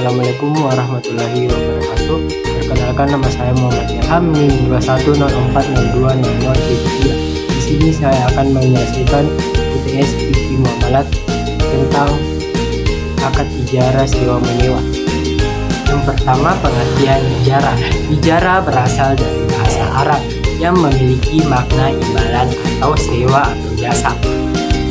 Assalamualaikum warahmatullahi wabarakatuh. Perkenalkan, nama saya Muhammad Ilham, NIM 2104020073. Di sini saya akan menyelesaikan UTS Fikih Muamalat tentang akad ijarah sewa menyewa. Yang pertama, pengertian ijarah. Ijarah berasal dari bahasa Arab yang memiliki makna imbalan atau sewa atau jasa.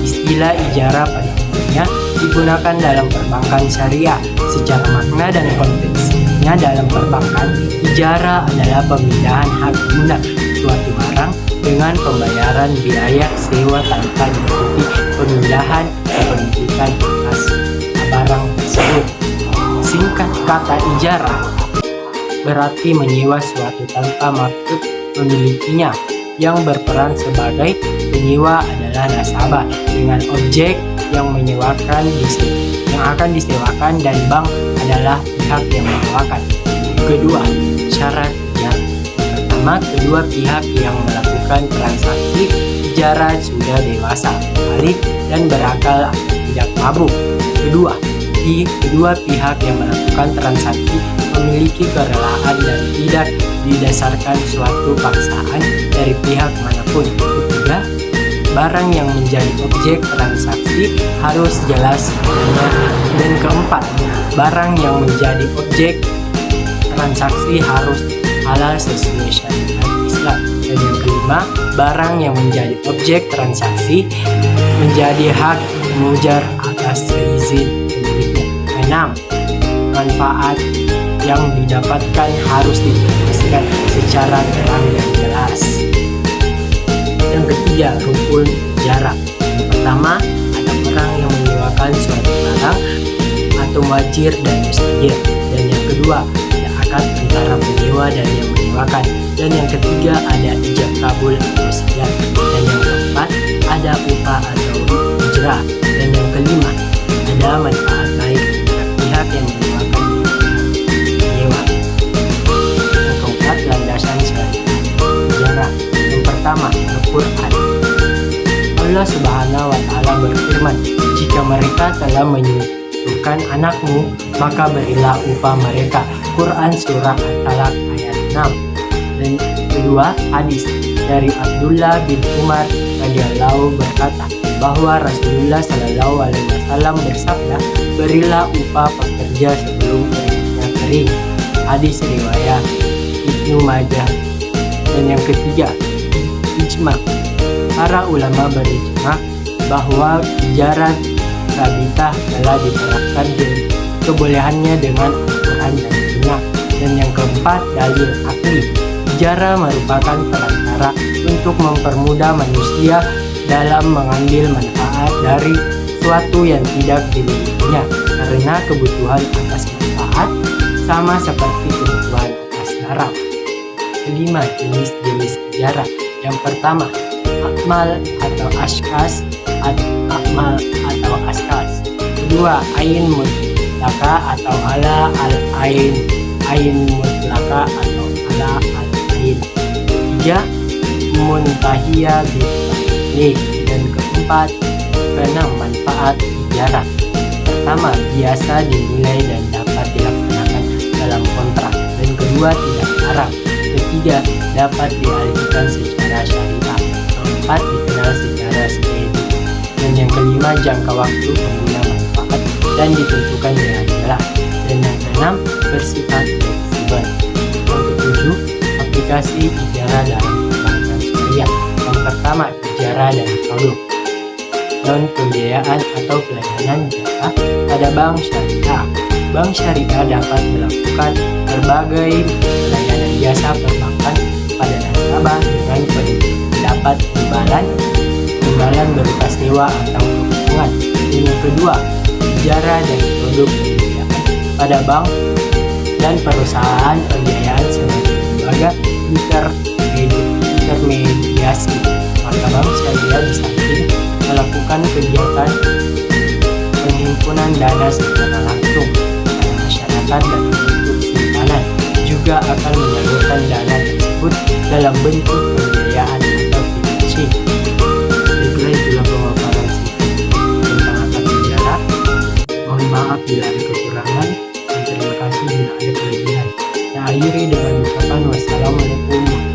Istilah ijarah pada umumnya digunakan dalam perbankan syariah. Secara makna dan konteksnya dalam perbankan, ijarah adalah pemindahan hak guna suatu barang dengan pembayaran biaya sewa tanpa diikuti pemindahan kepemilikan atas barang tersebut. Singkat kata, ijarah berarti menyewa suatu tanpa maksud memilikinya. Yang berperan sebagai penyewa adalah nasabah dengan objek yang menyewakan yang akan disewakan, dan bank adalah pihak yang menyewakan. Kedua, syarat ijarah. Pertama, kedua pihak yang melakukan transaksi ijarah sudah dewasa, balik, dan berakal atau tidak mabuk. Kedua pihak yang melakukan transaksi memiliki kerelaan dan tidak didasarkan suatu paksaan dari pihak manapun. Ketiga, barang yang menjadi objek transaksi harus jelas sebenarnya. Dan keempat, barang yang menjadi objek transaksi harus halal sesuai syariat Islam. Dan yang kelima, barang yang menjadi objek transaksi menjadi hak mujar atas seizin pemiliknya. 6. Manfaat yang didapatkan harus dijelaskan secara terang dan jelas. Yang ketiga, rukun ijarah. Yang pertama, ada orang yang menyewakan suatu barang atau wajir dan mustajir. Dan yang kedua, ada akad antara penyewa dan yang menyewakan. Dan yang ketiga, ada ijab kabul atau sidat. Dan yang keempat, ada upah atau ujrah. Dan yang kelima, ada manfaat baik antara pihak yang menyewakan dan pihak penyewa. Yang keempat, landasan syariat ijarah. Yang pertama, Al-Quran. Allah Subhanahu wa Ta'ala berfirman, "Jika mereka telah menyusukan anakmu, maka berilah upah mereka." Quran surah At-Talaq ayat 6. Dan kedua, hadis dari Abdullah bin Umar radhiyallahu berkata bahwa Rasulullah Shallallahu alaihi wasallam bersabda, "Berilah upah pekerja sebelum keringatnya kering." Hadis riwayat Ibnu Majah. Dan yang ketiga, ijma. Para ulama berijma bahwa ijarah sabitah telah diterapkan kebolehannya dengan Al-Quran dan Sunnah. Dan yang keempat, dalil akli. Ijarah merupakan perantara untuk mempermudah manusia dalam mengambil manfaat dari sesuatu yang tidak dimilikinya, karena kebutuhan atas manfaat sama seperti kebutuhan atas barang. Kelima, jenis-jenis ijarah. Yang pertama, akmal atau askas. Kedua, ain mutlaka atau ala al-ain. Ain mutlaka atau ala al-ain. Tiga, muntahiyah bil. Dan keempat, keenam, manfaat ijarah. Pertama, biasa dinilai dan dapat dilaksanakan dalam kontrak. Dan kedua, tidak haram. Ketiga, dapat dialihkan secara syariah. Keempat, dikenal secara sepedi. Dan yang kelima, jangka waktu pengguna manfaat dan ditentukan dengan jelas. Dan yang keenam, bersifat fleksibel. Yang ketujuh, aplikasi ijarah dalam perbankan syariah. Yang pertama, ijarah dan produk. Non pembiayaan atau pelayanan jasa pada bank syariah. Bank syariah dapat melakukan berbagai pelayanan jasa perbankan pada nasabah dengan pendapat imbalan berupa sewa atau keuntungan. Yang kedua, ijarah dan produk pembiayaan pada bank dan perusahaan pembiayaan sebagai lembaga intermediasi. Maka bank syariah di samping melakukan kegiatan penghimpunan dana secara langsung pada masyarakat dan bentuk simpanan, juga akan menyalurkan dana tersebut dalam bentuk pembiayaan atau financing. Itulah pemaparan singkat tentang akad ijarah. Mohon maaf bila ada kekurangan. Terima akhiri dengan ucapan wassalamualaikum